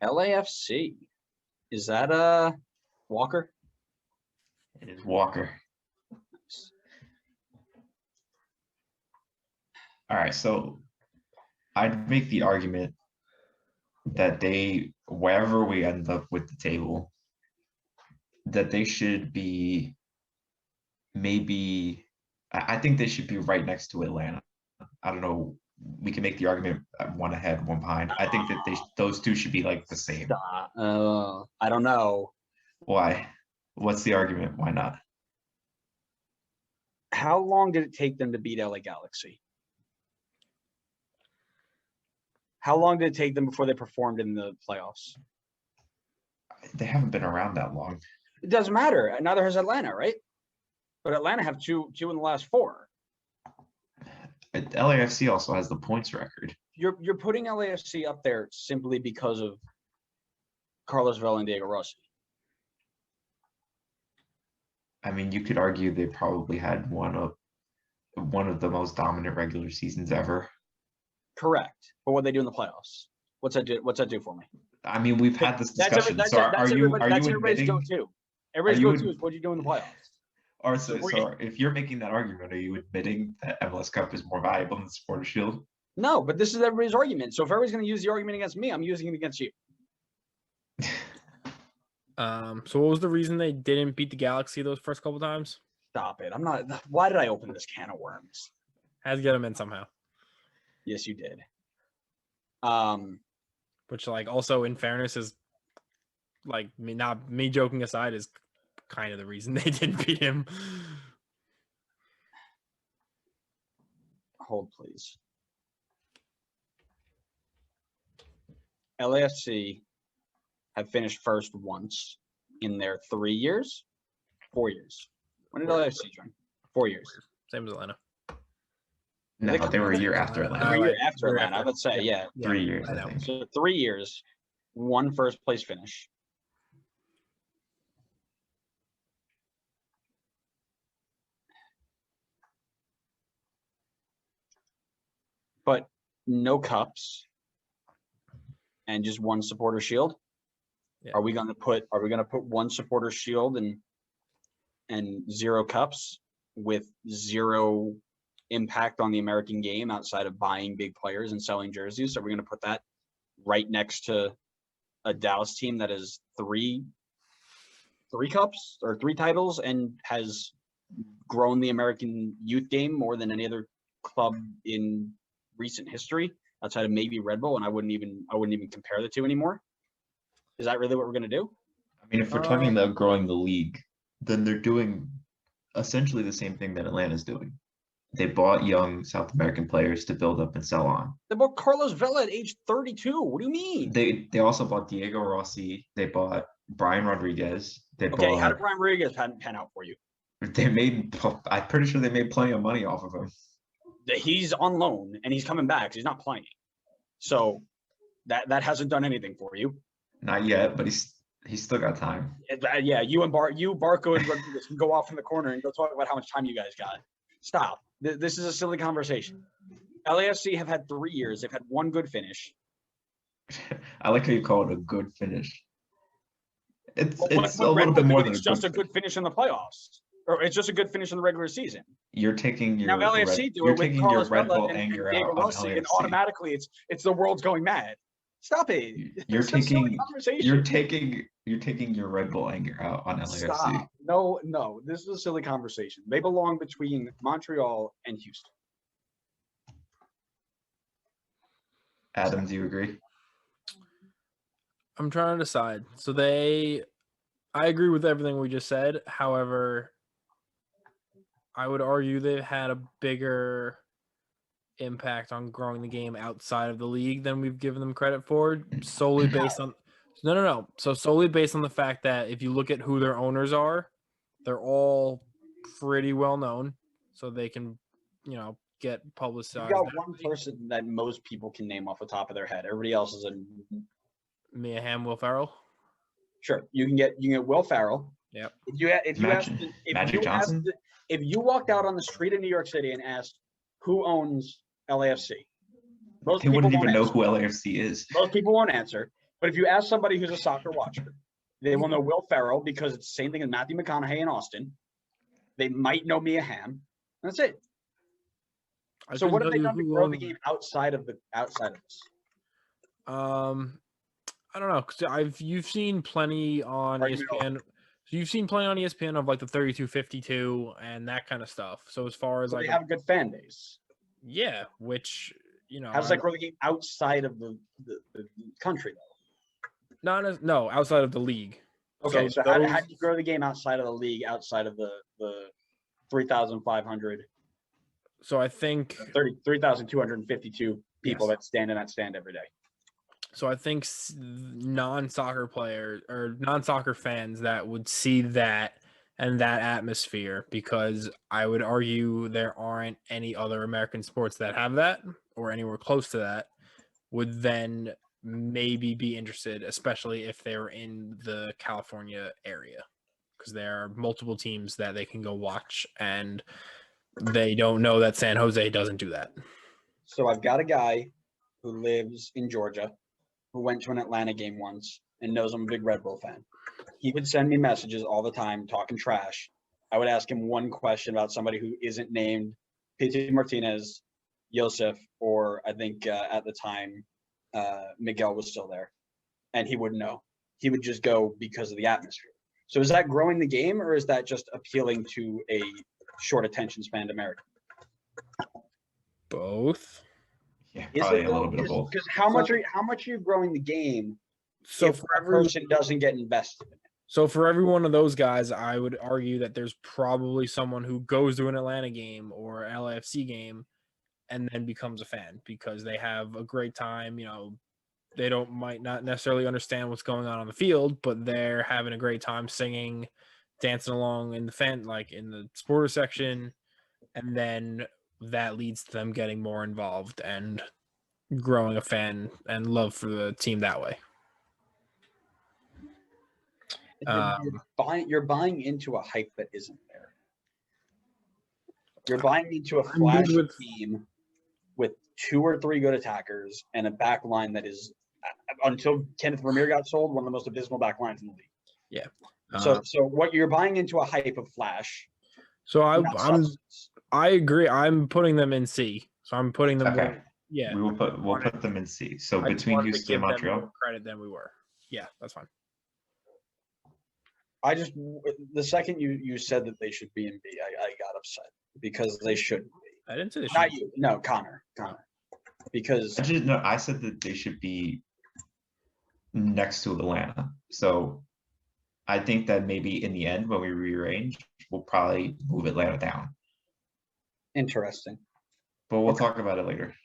LAFC. Is that Walker? It is Walker. All right, so I'd make the argument that wherever we end up with the table, that they should be I think they should be right next to Atlanta. I don't know. We can make the argument one ahead, one behind. I think that those two should be like the same. I don't know. Why? What's the argument? Why not? How long did it take them to beat LA Galaxy? How long did it take them before they performed in the playoffs? They haven't been around that long. It doesn't matter. Neither has Atlanta, right? But Atlanta have two in the last 4. LAFC also has the points record. You're putting LAFC up there simply because of Carlos Vela and Diego Rossi. I mean, you could argue they probably had one of the most dominant regular seasons ever. Correct. But what they do in the playoffs? What's that do for me? I mean, we've had this discussion. Are you everybody's admitting? go-to. Everybody's go-to is what you do in the playoffs. Or so if you're making that argument, are you admitting that MLS Cup is more valuable than the Supporters Shield? No, but this is everybody's argument. So if everybody's going to use the argument against me, I'm using it against you. So what was the reason they didn't beat the Galaxy those first couple times? Stop it. Why did I open this can of worms? Had to get them in somehow. Yes, you did. Which, like, also in fairness is, like, me joking aside, is kind of the reason they didn't beat him. Hold, please. LAFC have finished first once in their 3 years, 4 years. When did LAFC join? 4 years. Same as Atlanta. No, they were a year after Atlanta. A year after Atlanta, I would say, yeah. 3 years, I think. So 3 years, 1 first place finish. But no cups and just 1 supporter shield. Yeah. Are we gonna put 1 supporter shield and 0 cups with 0 impact on the American game outside of buying big players and selling jerseys? So we're going to put that right next to a Dallas team that has 3 cups or 3 titles and has grown the American youth game more than any other club in recent history outside of maybe Red Bull. And I wouldn't even compare the two anymore. Is that really what we're going to do? I mean, if we're talking about growing the league, then they're doing essentially the same thing that Atlanta's doing. They bought young South American players to build up and sell on. They bought Carlos Vela at age 32. What do you mean? They also bought Diego Rossi. They bought Brian Rodriguez. How did Brian Rodriguez pan out for you? I'm pretty sure they made plenty of money off of him. He's on loan and he's coming back. So he's not playing. So that hasn't done anything for you. Not yet, but he's still got time. Yeah, Barco and Rodriguez can go off in the corner and go talk about how much time you guys got. Stop. This is a silly conversation. LAFC have had 3 years. They've had 1 good finish. I like how you call it a good finish. It's a little bit more than it's just a good finish in the playoffs. Or it's just a good finish in the regular season. You're taking your now LAFC do it with Carlos Red Bull Vela anger and out on LAFC. And automatically it's the world's going mad. Stop it. You're taking your Red Bull anger out on LAFC. Stop. No. This is a silly conversation. They belong between Montreal and Houston. Adam, do you agree? I'm trying to decide. So I agree with everything we just said. However, I would argue they've had a bigger impact on growing the game outside of the league than we've given them credit for, solely based on no. So solely based on the fact that if you look at who their owners are, they're all pretty well known, so they can, get publicized. You got one person that most people can name off the top of their head. Everybody else is Mia Hamm, Will Ferrell. Sure, you can get Will Ferrell. Yep. If you walked out on the street in New York City and asked who owns LAFC, They wouldn't even know who LAFC is. Most people won't answer. But if you ask somebody who's a soccer watcher, they will know Will Ferrell because it's the same thing as Matthew McConaughey in Austin. They might know Mia Hamm. That's it. So what have they done to grow the game outside of this? I don't know, because you've seen plenty on ESPN. So you've seen plenty on ESPN of like the 32-52 and that kind of stuff. So as far as they have a good fan base. Yeah, which how does that grow the game outside of the country though? No, outside of the league. Okay, so how do you grow the game outside of the league, outside of the 3,500? So I think 3,252 people that stand in that stand every day. So I think non-soccer players or non-soccer fans that would see that and that atmosphere, because I would argue there aren't any other American sports that have that or anywhere close to that, would then maybe be interested, especially if they're in the California area, because there are multiple teams that they can go watch, and they don't know that San Jose doesn't do that. So I've got a guy who lives in Georgia who went to an Atlanta game once and knows I'm a big Red Bull fan. He would send me messages all the time talking trash. I would ask him one question about somebody who isn't named Pity Martinez, Yosef, or I think at the time Miguel was still there, and he wouldn't know. He would just go because of the atmosphere. So is that growing the game, or is that just appealing to a short attention span American? Both. Yeah, probably a little bit of both. Because how much are you growing the game? So if a person doesn't get invested in it? So for every one of those guys, I would argue that there's probably someone who goes to an Atlanta game or LAFC game and then becomes a fan because they have a great time. They might not necessarily understand what's going on the field, but they're having a great time singing, dancing along in the supporter section, and then that leads to them getting more involved and growing a fan and love for the team that way. You're buying into a hype that isn't there. You're buying into a flashy team with 2 or 3 good attackers and a back line that is, until Kenneth Vermeer got sold, one of the most abysmal back lines in the league. Yeah. So what you're buying into a hype of flash. So I agree. I'm putting them in C. So I'm putting them. Okay. Yeah. We'll put them in C. So between Houston and Montreal. More credit than we were. Yeah, that's fine. The second you said that they should be in B, I got upset because they shouldn't be. I didn't say they should. Not you. No, Connor. Because I said that they should be next to Atlanta. So I think that maybe in the end, when we rearrange, we'll probably move Atlanta down. Interesting. But we'll talk about it later.